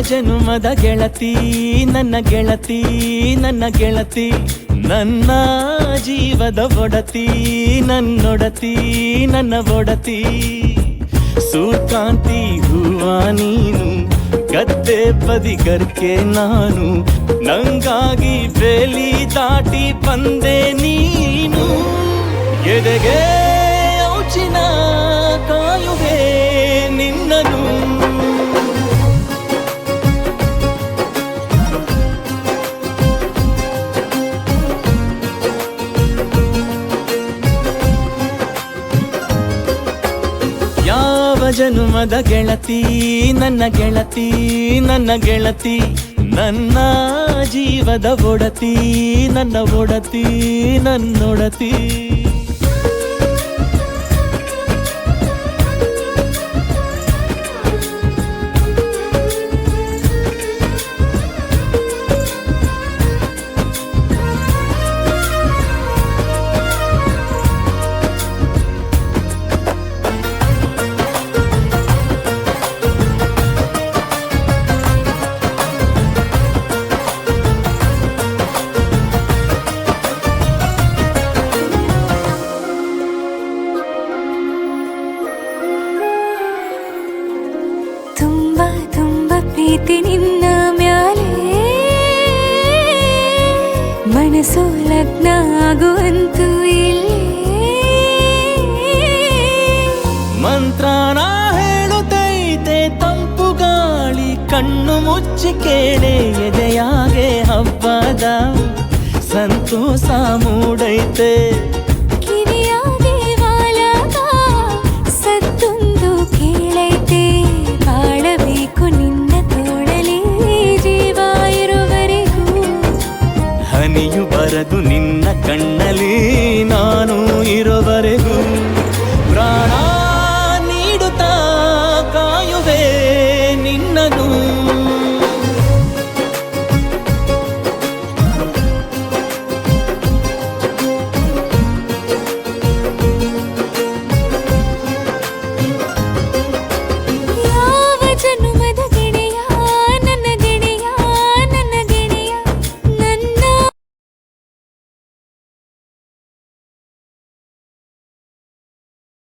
ಜನುಮದ ಗೆಳತಿ ನನ್ನ ಗೆಳತಿ ನನ್ನ ಗೆಳತಿ ನನ್ನ ಜೀವದ ಒಡತಿ ನನ್ನೊಡತಿ ನನ್ನ ಒಡತಿ ಸೂರ್ಕಾಂತಿ ಹೂವ ನೀನು ಗದ್ದೆ ಬದಿಗರ್ಕೆ ನಾನು ನಂಗಾಗಿ ಬೇಲಿ ದಾಟಿ ಬಂದೆ ನೀನು ಎದೆಗೆ ಔಚಿನ ಕಾಯುವೆ ನಿನ್ನನು ಯಾವ ಜನುಮದ ಗೆಳತಿ ನನ್ನ ಗೆಳತಿ ನನ್ನ ಗೆಳತಿ ನನ್ನ ಜೀವದ ಒಡತಿ ನನ್ನ ಒಡತಿ ನನ್ನೊಡತಿ ಪ್ರೀತಿ ನಿನ್ನ ಮ್ಯಾಲೆ ಮನಸ್ಸು ಲಗ್ನ ಆಗುವಂತೂ ಇಲ್ಲೇ ಮಂತ್ರನ ಹೇಳುತ್ತೈತೆ ತಂಪು ಗಾಳಿ ಕಣ್ಣು ಮುಚ್ಚಿ ಕೇಳೆ ಎದೆಯಾಗೆ ಹಬ್ಬದ ಸಂತೋಷ ಮೂಡೈತೆ